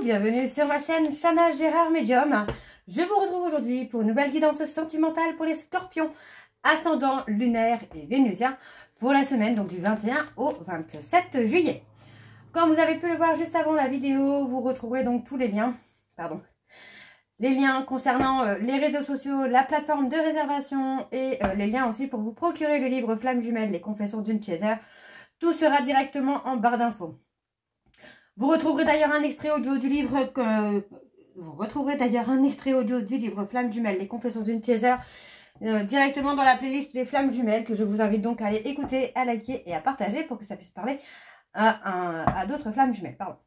bienvenue sur ma chaîne Chana Gérard Médium. Je vous retrouve aujourd'hui pour une nouvelle guidance sentimentale pour les scorpions, ascendant lunaire et vénusien pour la semaine donc du 21 au 27 juillet. Comme vous avez pu le voir juste avant la vidéo, vous retrouverez donc tous les liens, les liens concernant les réseaux sociaux, la plateforme de réservation et les liens aussi pour vous procurer le livre Flamme Jumelle, les confessions d'une chaser. Tout sera directement en barre d'infos. Vous retrouverez d'ailleurs un extrait audio du livre Flamme Jumelle, les confessions d'une chaser, directement dans la playlist des Flammes Jumelles que je vous invite donc à aller écouter, à liker et à partager pour que ça puisse parler à d'autres Flammes Jumelles. Pardon.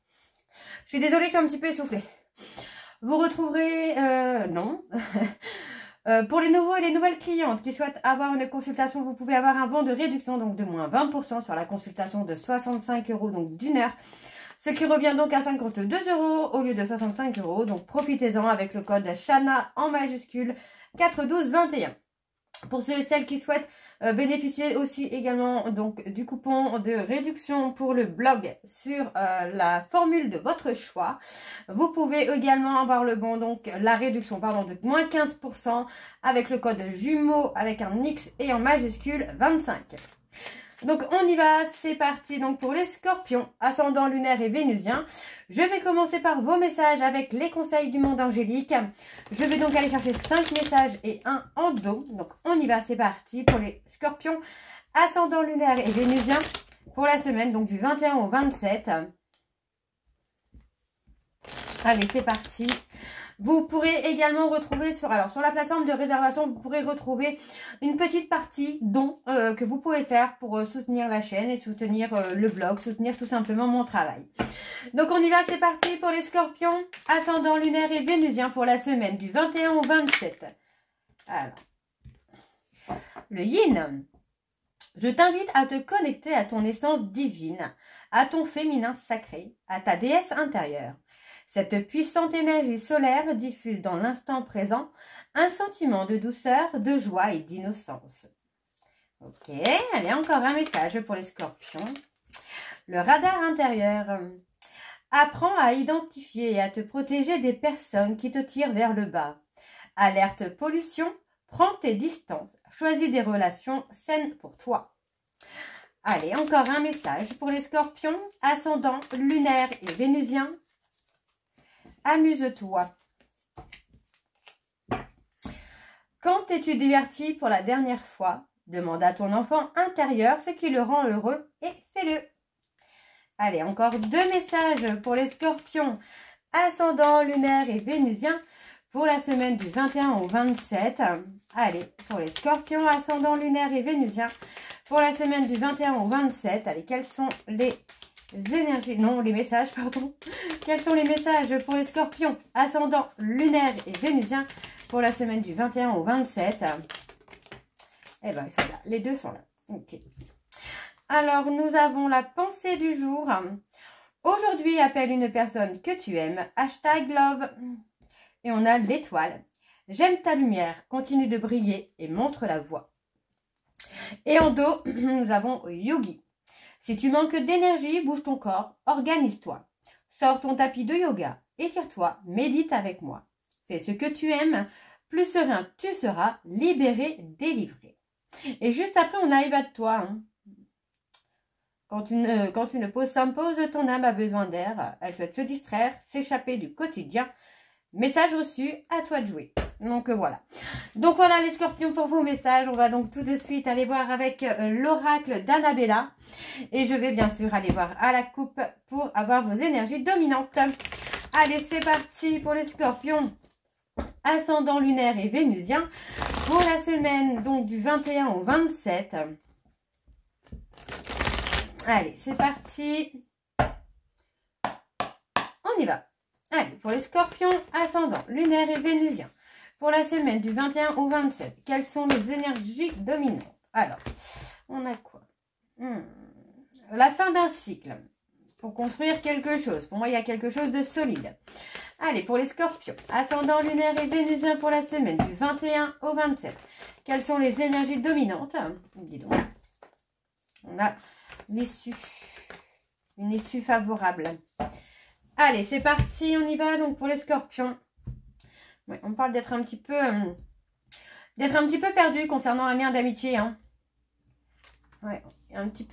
Je suis désolée, je suis un petit peu essoufflée. Vous retrouverez... non. Pour les nouveaux et les nouvelles clientes qui souhaitent avoir une consultation, vous pouvez avoir un bon de réduction, donc de moins 20% sur la consultation de 65 € donc d'une heure. Ce qui revient donc à 52 € au lieu de 65 €. Donc profitez-en avec le code CHANA en majuscule 41221. Pour ceux et celles qui souhaitent bénéficier aussi également donc du coupon de réduction pour le blog sur la formule de votre choix, vous pouvez également avoir le bon donc la réduction de moins 15% avec le code jumeau avec un X et en majuscule 25. Donc on y va, c'est parti donc pour les scorpions, ascendant lunaire et vénusien. Je vais commencer par vos messages avec les conseils du monde angélique. Je vais donc aller chercher 5 messages et un en dos. Donc on y va, c'est parti pour les scorpions, ascendant lunaire et vénusien pour la semaine donc du 21 au 27. Allez, c'est parti. Vous pourrez également retrouver sur la plateforme de réservation, vous pourrez retrouver une petite partie dons que vous pouvez faire pour soutenir la chaîne et soutenir le blog, soutenir tout simplement mon travail. Donc on y va, c'est parti pour les scorpions, ascendant lunaire et vénusien pour la semaine du 21 au 27. Alors, le yin. Je t'invite à te connecter à ton essence divine, à ton féminin sacré, à ta déesse intérieure. Cette puissante énergie solaire diffuse dans l'instant présent un sentiment de douceur, de joie et d'innocence. Ok, allez, encore un message pour les scorpions. Le radar intérieur. Apprends à identifier et à te protéger des personnes qui te tirent vers le bas. Alerte pollution, prends tes distances. Choisis des relations saines pour toi. Allez, encore un message pour les scorpions, ascendant lunaire et vénusien. Amuse-toi. Quand t'es-tu diverti pour la dernière fois? Demande à ton enfant intérieur ce qui le rend heureux et fais-le. Allez, encore 2 messages pour les scorpions, ascendant lunaire et vénusien pour la semaine du 21 au 27. Allez, pour les scorpions, ascendant lunaire et vénusien pour la semaine du 21 au 27. Allez, quels sont les messages, pardon. Quels sont les messages pour les scorpions, ascendant lunaire et vénusien pour la semaine du 21 au 27? Eh bien, ils sont là. Les deux sont là. Ok. Alors, nous avons la pensée du jour. Aujourd'hui, appelle une personne que tu aimes. #love. Et on a l'étoile. J'aime ta lumière. Continue de briller et montre la voie. Et en dos, nous avons Yogi. Si tu manques d'énergie, bouge ton corps, organise-toi. Sors ton tapis de yoga, étire-toi, médite avec moi. Fais ce que tu aimes, plus serein tu seras, libéré, délivré. Et juste après, on a évade-toi. Quand une pause s'impose, ton âme a besoin d'air. Elle souhaite se distraire, s'échapper du quotidien. Message reçu, à toi de jouer. Donc voilà. Donc voilà les scorpions pour vos messages. On va donc tout de suite aller voir avec l'oracle d'Annabella. Et je vais bien sûr aller voir à la coupe pour avoir vos énergies dominantes. Allez, c'est parti pour les scorpions, ascendant lunaire et vénusien pour la semaine donc du 21 au 27. Allez, c'est parti. On y va. Allez, pour les scorpions, ascendant lunaire et vénusien pour la semaine du 21 au 27. Quelles sont les énergies dominantes? Alors, on a quoi? La fin d'un cycle. Pour construire quelque chose. Pour moi, il y a quelque chose de solide. Allez, pour les scorpions, ascendant lunaire et vénusien pour la semaine du 21 au 27. Quelles sont les énergies dominantes? Dis donc. On a l'issue. Une issue favorable. Allez, c'est parti, on y va donc pour les scorpions. Ouais, on parle d'être un petit peu perdu concernant un lien d'amitié. Hein. Ouais, un petit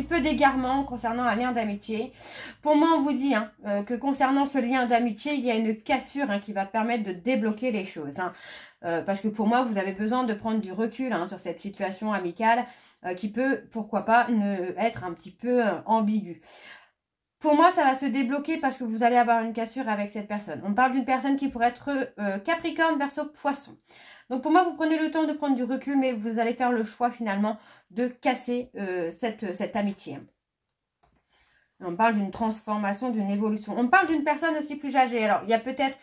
peu d'égarement concernant un lien d'amitié. Pour moi, on vous dit hein, que concernant ce lien d'amitié, il y a une cassure hein, qui va permettre de débloquer les choses. Hein. Parce que pour moi, vous avez besoin de prendre du recul hein, sur cette situation amicale qui peut, pourquoi pas, être un petit peu ambiguë. Pour moi, ça va se débloquer parce que vous allez avoir une cassure avec cette personne. On parle d'une personne qui pourrait être Capricorne, Verseau, Poisson. Donc pour moi, vous prenez le temps de prendre du recul, mais vous allez faire le choix finalement de casser cette amitié. On parle d'une transformation, d'une évolution. On parle d'une personne aussi plus âgée. Alors, il y a peut-être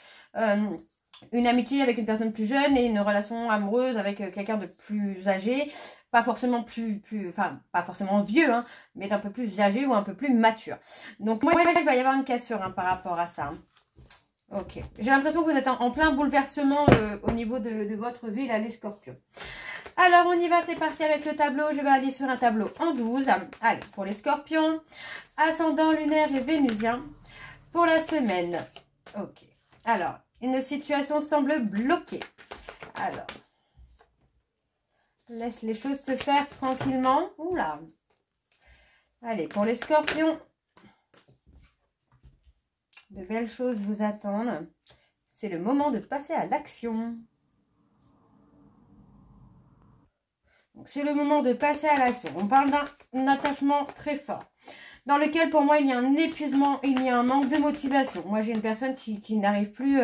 une amitié avec une personne plus jeune et une relation amoureuse avec quelqu'un de plus âgé. Pas forcément pas forcément vieux, hein, mais d'un peu plus âgé ou un peu plus mature. Donc moi, il va y avoir une cassure hein, par rapport à ça. Ok. J'ai l'impression que vous êtes en plein bouleversement au niveau de votre vie, là, les scorpions. Alors, on y va, c'est parti avec le tableau. Je vais aller sur un tableau en 12. Allez, pour les scorpions, ascendant lunaire et vénusien, pour la semaine. Ok. Alors, une situation semble bloquée. Alors, laisse les choses se faire tranquillement. Oula. Allez, pour les scorpions, de belles choses vous attendent. C'est le moment de passer à l'action. C'est le moment de passer à l'action. On parle d'un attachement très fort, dans lequel pour moi il y a un épuisement, il y a un manque de motivation. Moi j'ai une personne qui n'arrive plus,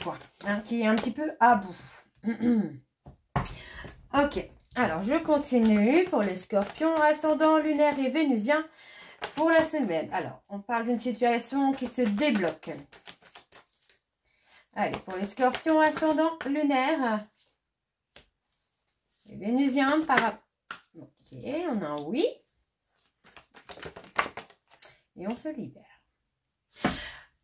quoi, hein, qui est un petit peu à bout. Ok, alors je continue pour les scorpions, ascendant lunaire et vénusien pour la semaine. Alors on parle d'une situation qui se débloque. Allez, pour les scorpions, ascendant lunaire et vénusien par... Ok, on a un oui. Et on se libère.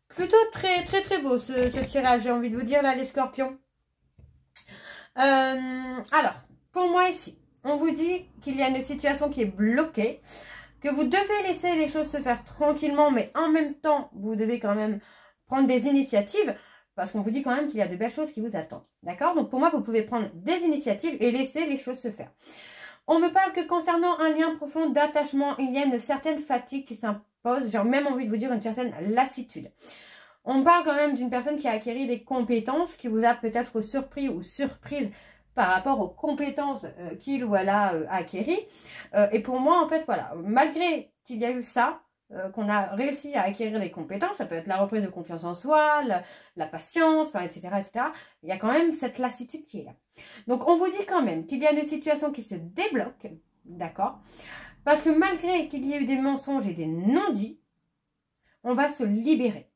Plutôt très beau ce tirage, j'ai envie de vous dire là les scorpions. Alors, pour moi ici, on vous dit qu'il y a une situation qui est bloquée, que vous devez laisser les choses se faire tranquillement, mais en même temps, vous devez quand même prendre des initiatives, parce qu'on vous dit quand même qu'il y a de belles choses qui vous attendent. D'accord? Donc pour moi, vous pouvez prendre des initiatives et laisser les choses se faire. On me parle que concernant un lien profond d'attachement, il y a une certaine fatigue qui s'impose. J'ai même envie de vous dire une certaine lassitude. On parle quand même d'une personne qui a acquis des compétences, qui vous a peut-être surpris ou surprise par rapport aux compétences qu'il ou elle a acquéries. Et pour moi, en fait, voilà, malgré qu'il y a eu ça, qu'on a réussi à acquérir des compétences, ça peut être la reprise de confiance en soi, la patience, enfin, etc., etc. Il y a quand même cette lassitude qui est là. Donc, on vous dit quand même qu'il y a une situation qui se débloque, d'accord? Parce que malgré qu'il y ait eu des mensonges et des non-dits, on va se libérer.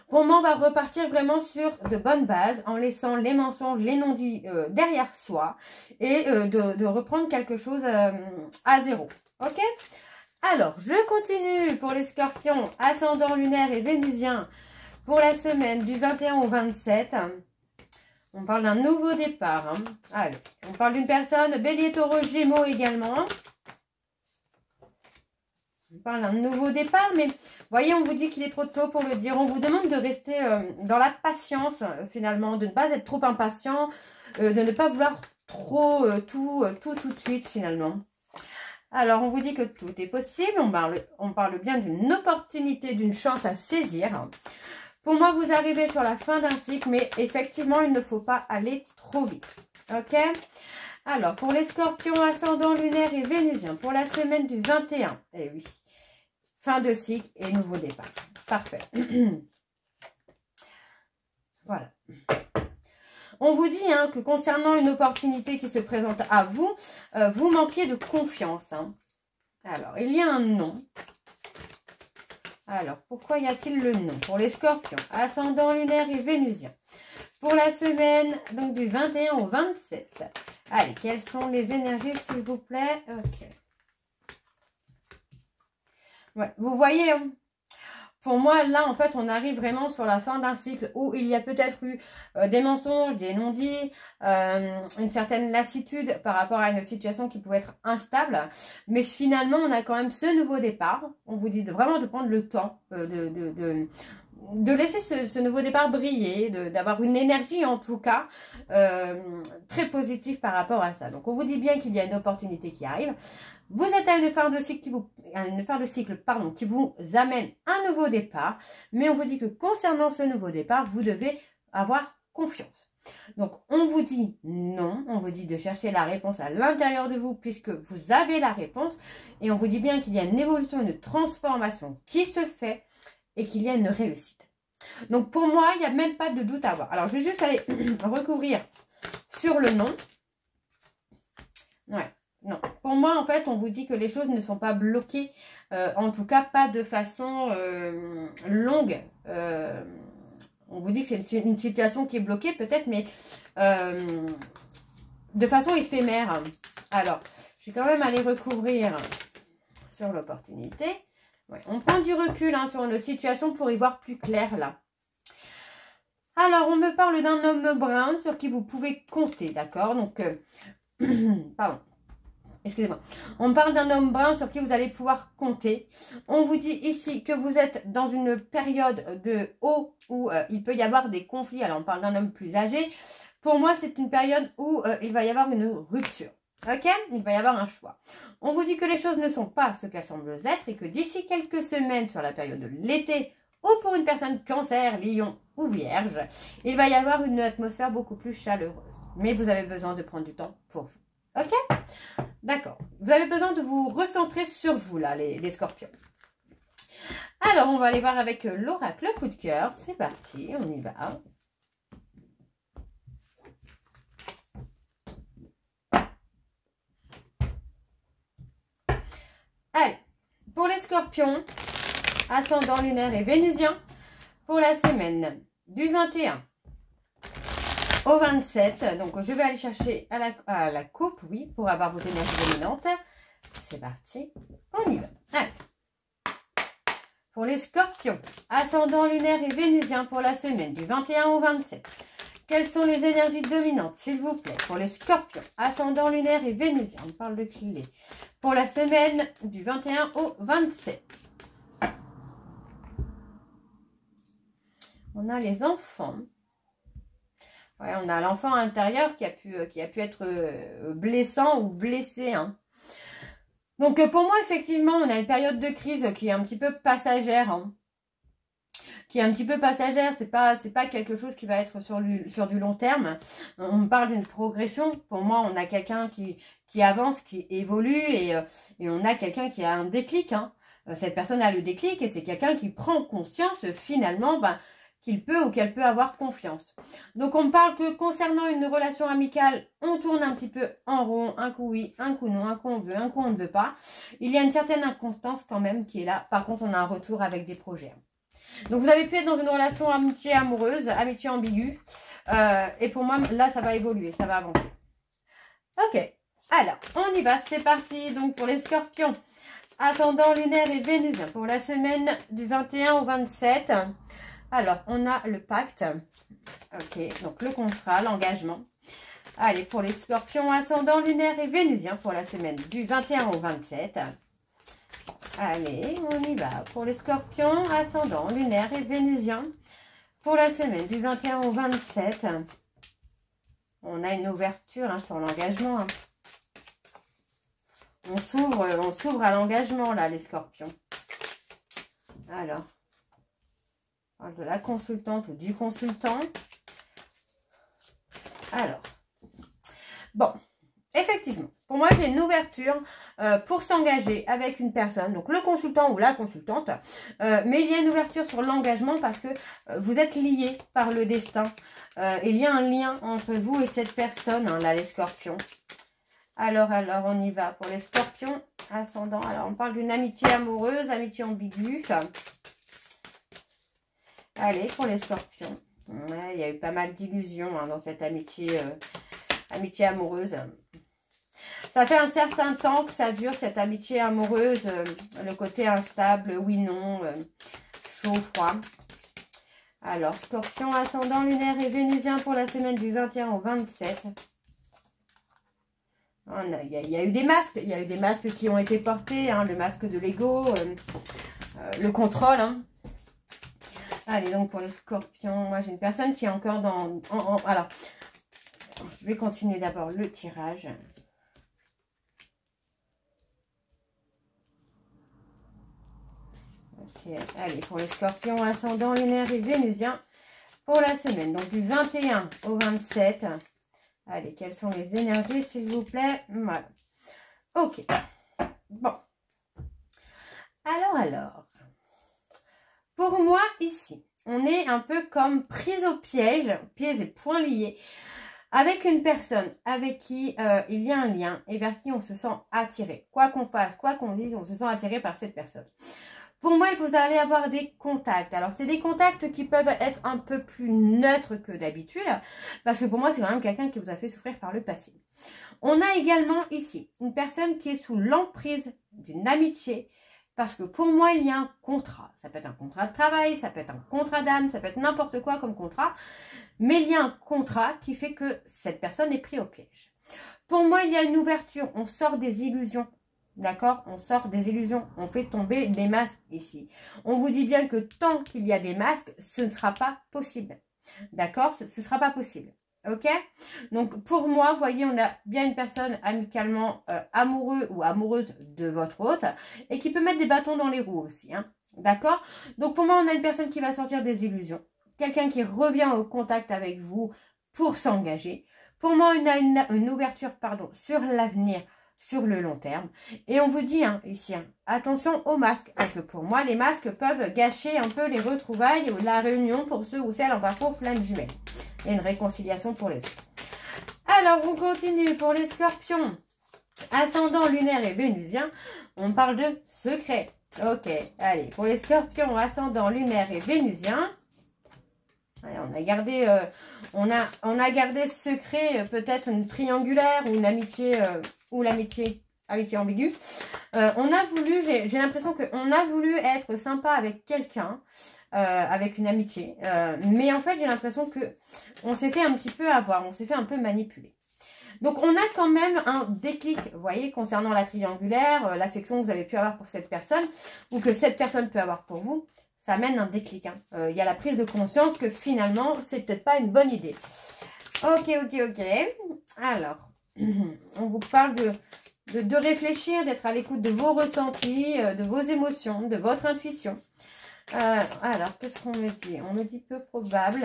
Pour moi, on va repartir vraiment sur de bonnes bases en laissant les mensonges, les non-dits derrière soi et de reprendre quelque chose à zéro. Ok? Alors, je continue pour les scorpions, ascendant lunaire et vénusien pour la semaine du 21 au 27. On parle d'un nouveau départ. Hein. Allez, on parle d'une personne, bélier, taureau, gémeaux également. On parle d'un nouveau départ, mais voyez, on vous dit qu'il est trop tôt pour le dire. On vous demande de rester dans la patience, finalement, de ne pas être trop impatient, de ne pas vouloir trop tout de suite, finalement. Alors, on vous dit que tout est possible. On parle bien d'une opportunité, d'une chance à saisir. Pour moi, vous arrivez sur la fin d'un cycle, mais effectivement, il ne faut pas aller trop vite. Ok? Alors, pour les scorpions, ascendant lunaire et vénusien, pour la semaine du 21. Eh oui. Fin de cycle et nouveau départ. Parfait. Voilà. On vous dit hein, que concernant une opportunité qui se présente à vous, vous manquiez de confiance. Hein. Alors, il y a un non. Alors, pourquoi y a-t-il le non? Pour les scorpions, ascendant lunaire et vénusien. Pour la semaine, donc du 21 au 27. Allez, quelles sont les énergies, s'il vous plaît? Ok. Ouais, vous voyez, hein, pour moi, là, en fait, on arrive vraiment sur la fin d'un cycle où il y a peut-être eu des mensonges, des non-dits, une certaine lassitude par rapport à une situation qui pouvait être instable. Mais finalement, on a quand même ce nouveau départ. On vous dit vraiment de prendre le temps de laisser ce nouveau départ briller, d'avoir une énergie en tout cas très positive par rapport à ça. Donc on vous dit bien qu'il y a une opportunité qui arrive. Vous êtes à une fin de cycle qui vous amène un nouveau départ, mais on vous dit que concernant ce nouveau départ, vous devez avoir confiance. Donc on vous dit non, on vous dit de chercher la réponse à l'intérieur de vous puisque vous avez la réponse, et on vous dit bien qu'il y a une évolution, une transformation qui se fait et qu'il y a une réussite. Donc pour moi, il n'y a même pas de doute à avoir. Alors je vais juste aller recouvrir sur le non. Ouais. Non, pour moi, en fait, on vous dit que les choses ne sont pas bloquées, en tout cas pas de façon longue. On vous dit que c'est une situation qui est bloquée peut-être, mais de façon éphémère. Alors, je vais quand même aller recouvrir sur l'opportunité. Ouais, on prend du recul sur une situation pour y voir plus clair là. Alors, on me parle d'un homme brun sur qui vous pouvez compter, d'accord? Donc, pardon. Excusez-moi. On parle d'un homme brun sur qui vous allez pouvoir compter. On vous dit ici que vous êtes dans une période de haut où il peut y avoir des conflits. Alors, on parle d'un homme plus âgé. Pour moi, c'est une période où il va y avoir une rupture. Ok? Il va y avoir un choix. On vous dit que les choses ne sont pas ce qu'elles semblent être et que d'ici quelques semaines sur la période de l'été ou pour une personne cancer, lion ou vierge, il va y avoir une atmosphère beaucoup plus chaleureuse. Mais vous avez besoin de prendre du temps pour vous. Ok? D'accord. Vous avez besoin de vous recentrer sur vous, là, les scorpions. Alors, on va aller voir avec l'oracle coup de cœur. C'est parti, on y va. Allez, pour les scorpions, ascendant lunaire et vénusien, pour la semaine du 21 au 27, donc je vais aller chercher à la coupe, oui, pour avoir vos énergies dominantes. C'est parti, on y va. Allez. Pour les scorpions, ascendant lunaire et vénusien pour la semaine du 21 au 27. Quelles sont les énergies dominantes, s'il vous plaît, pour les scorpions, ascendant lunaire et vénusien, on parle de clés, pour la semaine du 21 au 27. On a les enfants. Ouais, on a l'enfant intérieur qui a pu être blessant ou blessé. Donc pour moi, effectivement, on a une période de crise qui est un petit peu passagère. Qui est un petit peu passagère, c'est pas quelque chose qui va être sur du long terme. On parle d'une progression. Pour moi, on a quelqu'un qui avance, qui évolue et on a quelqu'un qui a un déclic. Cette personne a le déclic et c'est quelqu'un qui prend conscience finalement qu'il peut ou qu'elle peut avoir confiance. Donc on parle que concernant une relation amicale, on tourne un petit peu en rond, un coup oui, un coup non, un coup on veut, un coup on ne veut pas. Il y a une certaine inconstance quand même qui est là. Par contre, on a un retour avec des projets. Donc vous avez pu être dans une relation amitié amoureuse, amitié ambiguë. Et pour moi, là, ça va évoluer, ça va avancer. Ok, alors, on y va, c'est parti. Donc pour les scorpions, ascendant lunaire et vénusien, pour la semaine du 21 au 27. Alors, on a le pacte. Ok, donc le contrat, l'engagement. Allez, pour les scorpions, ascendant lunaire et vénusien, pour la semaine du 21 au 27. Allez, on y va. Pour les scorpions, ascendant lunaire et vénusien, pour la semaine du 21 au 27. On a une ouverture sur l'engagement. On s'ouvre à l'engagement, là, les scorpions. Alors, on parle de la consultante ou du consultant. Alors, bon, effectivement, pour moi, j'ai une ouverture pour s'engager avec une personne, donc le consultant ou la consultante, mais il y a une ouverture sur l'engagement parce que vous êtes liés par le destin. Il y a un lien entre vous et cette personne, là, les scorpions. Alors, on y va pour les scorpions ascendants. Alors, on parle d'une amitié amoureuse, amitié ambiguë. Allez, pour les scorpions. Ouais, il y a eu pas mal d'illusions dans cette amitié amoureuse. Ça fait un certain temps que ça dure, cette amitié amoureuse. Le côté instable, oui, non. chaud ou froid. Alors, Scorpion, ascendant lunaire et vénusien pour la semaine du 21 au 27. Il y a eu des masques. Il y a eu des masques qui ont été portés. Hein, le masque de l'ego, le contrôle. Hein. Allez, donc pour le Scorpion, moi j'ai une personne qui est encore dans... alors, je vais continuer d'abord le tirage. Ok, allez, pour les Scorpions, ascendant lunaire et vénusien pour la semaine. Donc du 21 au 27. Allez, quelles sont les énergies, s'il vous plaît? Voilà. Ok. Bon. Alors. Pour moi, ici, on est un peu comme prise au piège, pieds et poings liés, avec une personne avec qui il y a un lien et vers qui on se sent attiré. Quoi qu'on fasse, quoi qu'on dise, on se sent attiré par cette personne. Pour moi, vous allez avoir des contacts. Alors, c'est des contacts qui peuvent être un peu plus neutres que d'habitude, parce que pour moi, c'est quand même quelqu'un qui vous a fait souffrir par le passé. On a également ici une personne qui est sous l'emprise d'une amitié, parce que pour moi, il y a un contrat. Ça peut être un contrat de travail, ça peut être un contrat d'âme, ça peut être n'importe quoi comme contrat, mais il y a un contrat qui fait que cette personne est prise au piège. Pour moi, il y a une ouverture, on sort des illusions. D'accord? On sort des illusions, on fait tomber des masques ici. On vous dit bien que tant qu'il y a des masques, ce ne sera pas possible. D'accord? Ce ne sera pas possible. Ok? Donc, pour moi, vous voyez, on a bien une personne amicalement amoureux ou amoureuse de votre hôte et qui peut mettre des bâtons dans les roues aussi. Hein? D'accord? Donc, pour moi, on a une personne qui va sortir des illusions. Quelqu'un qui revient au contact avec vous pour s'engager. Pour moi, on a une ouverture, sur l'avenir, sur le long terme. Et on vous dit ici, attention aux masques. Parce que pour moi, les masques peuvent gâcher un peu les retrouvailles ou la réunion pour ceux ou celles en parcours flamme jumelle. Et une réconciliation pour les autres. Alors, on continue pour les Scorpions. Ascendant lunaire et vénusien, on parle de secret. Ok, allez, pour les Scorpions, ascendant lunaire et vénusien, allez, on a gardé secret, peut-être une triangulaire ou une amitié, ou l'amitié ambiguë. On a voulu, j'ai l'impression qu'on a voulu être sympa avec quelqu'un, avec une amitié, mais en fait j'ai l'impression que on s'est fait un petit peu avoir, on s'est fait un peu manipuler. Donc on a quand même un déclic, vous voyez, concernant la triangulaire, l'affection que vous avez pu avoir pour cette personne, ou que cette personne peut avoir pour vous, ça amène un déclic. Il y a la prise de conscience que finalement, c'est peut-être pas une bonne idée. Ok. Alors, on vous parle de réfléchir, d'être à l'écoute de vos ressentis, de vos émotions, de votre intuition. Alors, qu'est-ce qu'on me dit? On me dit peu probable.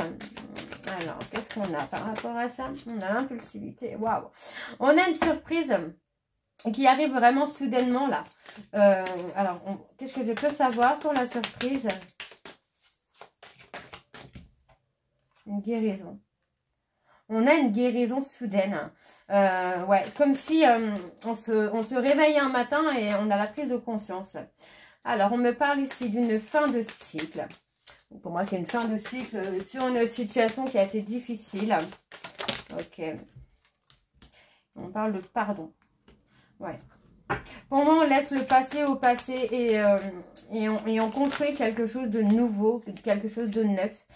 Alors, qu'est-ce qu'on a par rapport à ça? On a l'impulsivité. Waouh! On a une surprise qui arrive vraiment soudainement là. Alors, qu'est-ce que je peux savoir sur la surprise? Une guérison. On a une guérison soudaine. Ouais, comme si on se réveille un matin et on a la prise de conscience. Alors, on me parle ici d'une fin de cycle. Pour moi, c'est une fin de cycle sur une situation qui a été difficile. Ok. On parle de pardon. Ouais. Pour moi, on laisse le passé au passé et on construit quelque chose de nouveau, quelque chose de neuf.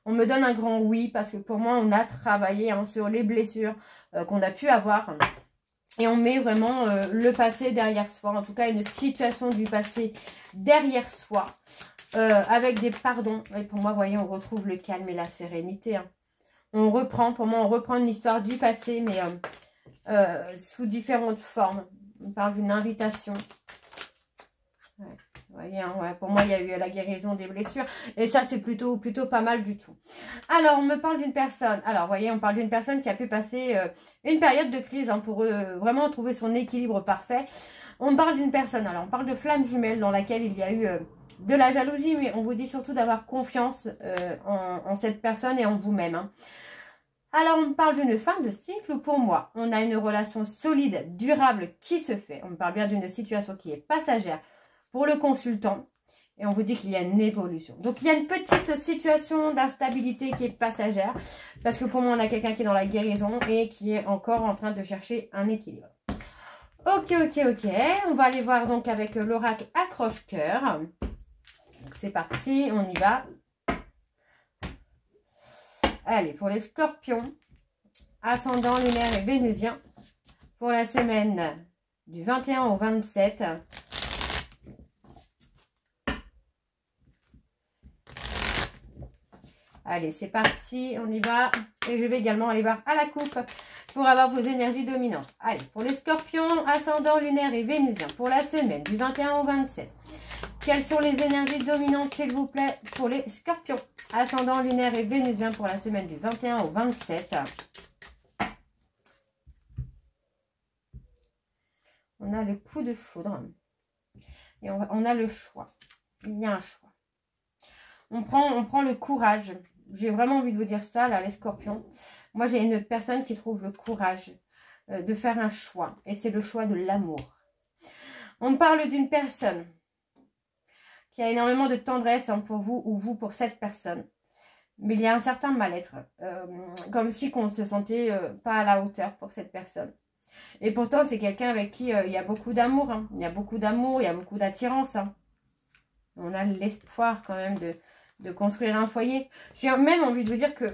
On me donne un grand oui parce que pour moi, on a travaillé sur les blessures qu'on a pu avoir. Et on met vraiment le passé derrière soi, en tout cas une situation du passé derrière soi, avec des pardons. Et pour moi, vous voyez, on retrouve le calme et la sérénité. On reprend, pour moi, on reprend une histoire du passé, mais sous différentes formes. On parle d'une invitation. Ouais. Vous voyez, ouais, pour moi, il y a eu la guérison des blessures. Et ça, c'est plutôt pas mal du tout. Alors, on me parle d'une personne. Alors, vous voyez, on parle d'une personne qui a pu passer une période de crise pour vraiment trouver son équilibre parfait. On parle d'une personne. Alors, on parle de flamme jumelle dans laquelle il y a eu de la jalousie. Mais on vous dit surtout d'avoir confiance en cette personne et en vous-même. Alors, on parle d'une fin de cycle où, pour moi, on a une relation solide, durable qui se fait. On parle bien d'une situation qui est passagère pour le consultant. Et on vous dit qu'il y a une évolution. Donc, il y a une petite situation d'instabilité qui est passagère. Parce que pour moi, on a quelqu'un qui est dans la guérison et qui est encore en train de chercher un équilibre. Ok. On va aller voir donc avec l'oracle accroche-cœur. c'est parti, on y va. Allez, pour les scorpions, ascendant lunaire et vénusien, pour la semaine du 21 au 27. Allez, c'est parti, on y va. Et je vais également aller voir à la coupe pour avoir vos énergies dominantes. Allez, pour les scorpions, ascendant lunaire et vénusien, pour la semaine du 21 au 27. Quelles sont les énergies dominantes, s'il vous plaît, pour les scorpions, ascendant lunaire et vénusien, pour la semaine du 21 au 27. On a le coup de foudre. Et on a le choix. Il y a un choix. On prend le courage. J'ai vraiment envie de vous dire ça, là, les scorpions. Moi, j'ai une personne qui trouve le courage de faire un choix. Et c'est le choix de l'amour. On parle d'une personne qui a énormément de tendresse pour vous ou vous pour cette personne. Mais il y a un certain mal-être. Comme si on ne se sentait pas à la hauteur pour cette personne. Et pourtant, c'est quelqu'un avec qui il y a beaucoup d'amour. Hein. Il y a beaucoup d'amour, il y a beaucoup d'attirance. Hein. On a l'espoir quand même de construire un foyer. J'ai même envie de vous dire que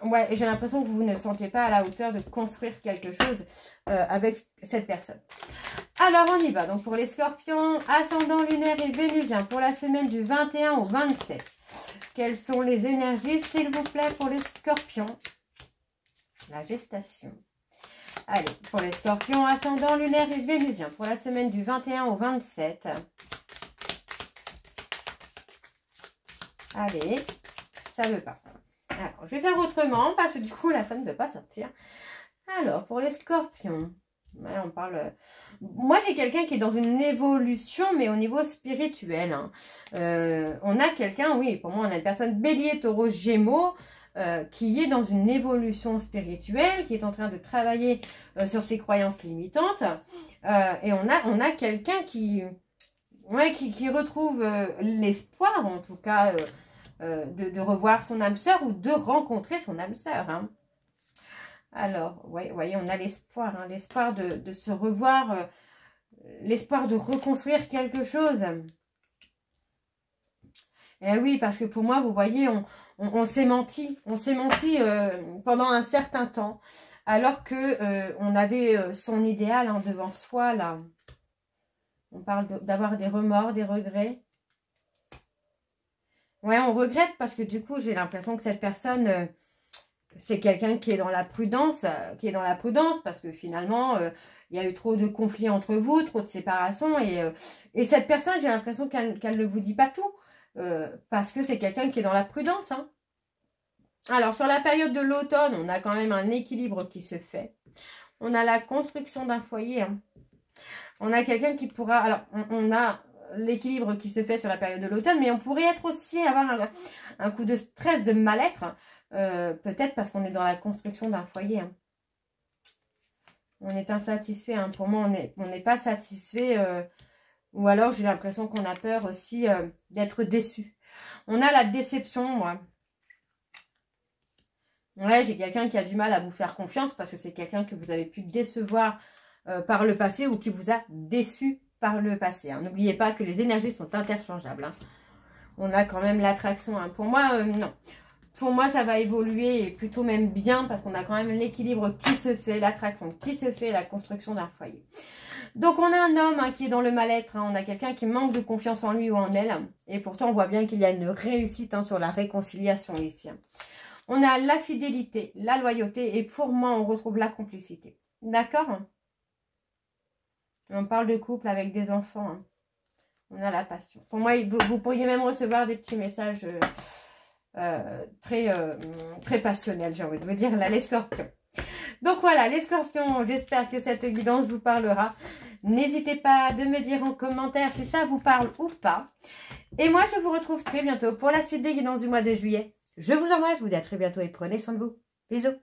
ouais, j'ai l'impression que vous ne sentez pas à la hauteur de construire quelque chose avec cette personne. Alors, on y va. Donc, pour les scorpions, ascendant lunaire et vénusien, pour la semaine du 21 au 27. Quelles sont les énergies, s'il vous plaît, pour les scorpions? La gestation. Allez, pour les scorpions, ascendant lunaire et vénusien, pour la semaine du 21 au 27. Allez, ça ne veut pas. Alors, je vais faire autrement, parce que du coup, là, ça ne veut pas sortir. Alors, pour les scorpions, ouais, on parle... Moi, j'ai quelqu'un qui est dans une évolution, mais au niveau spirituel. Hein. On a quelqu'un, oui, pour moi, on a une personne bélier, taureau, gémeaux, qui est dans une évolution spirituelle, qui est en train de travailler sur ses croyances limitantes. Et on a quelqu'un qui retrouve l'espoir, en tout cas, de revoir son âme sœur ou de rencontrer son âme sœur. Hein. Alors, ouais, vous voyez, on a l'espoir, hein, l'espoir de se revoir, l'espoir de reconstruire quelque chose. Et oui, parce que pour moi, vous voyez, on s'est menti. On s'est menti pendant un certain temps, alors que on avait son idéal hein, devant soi, là. On parle d'avoir des remords, des regrets. Ouais, on regrette parce que du coup, j'ai l'impression que cette personne... c'est quelqu'un qui est dans la prudence, parce que finalement, il y a eu trop de conflits entre vous, trop de séparations. Et cette personne, j'ai l'impression qu'elle ne vous dit pas tout, parce que c'est quelqu'un qui est dans la prudence. Hein. Alors, sur la période de l'automne, on a quand même un équilibre qui se fait. On a la construction d'un foyer. Hein. On a quelqu'un qui pourra... Alors, on a l'équilibre qui se fait sur la période de l'automne, mais on pourrait être aussi avoir un coup de stress, de mal-être, peut-être parce qu'on est dans la construction d'un foyer. Hein. On est insatisfait. Hein. Pour moi, on n'est pas satisfait. Ou alors, j'ai l'impression qu'on a peur aussi d'être déçu. On a la déception, moi. Ouais, j'ai quelqu'un qui a du mal à vous faire confiance parce que c'est quelqu'un que vous avez pu décevoir par le passé ou qui vous a déçu par le passé. Hein. N'oubliez pas que les énergies sont interchangeables. Hein. On a quand même l'attraction. Hein. Pour moi, non. Pour moi, ça va évoluer et plutôt même bien parce qu'on a quand même l'équilibre qui se fait, l'attraction qui se fait, la construction d'un foyer. Donc, on a un homme hein, qui est dans le mal-être. Hein. On a quelqu'un qui manque de confiance en lui ou en elle. Et pourtant, on voit bien qu'il y a une réussite hein, sur la réconciliation ici. Hein. On a la fidélité, la loyauté et pour moi, on retrouve la complicité. D'accord? On parle de couple avec des enfants. Hein. On a la passion. Pour moi, vous pourriez même recevoir des petits messages très passionnels, j'ai envie de vous dire, là, les scorpions. Donc voilà, les scorpions, j'espère que cette guidance vous parlera. N'hésitez pas de me dire en commentaire si ça vous parle ou pas. Et moi, je vous retrouve très bientôt pour la suite des guidances du mois de juillet. Je vous embrasse, je vous dis à très bientôt et prenez soin de vous. Bisous.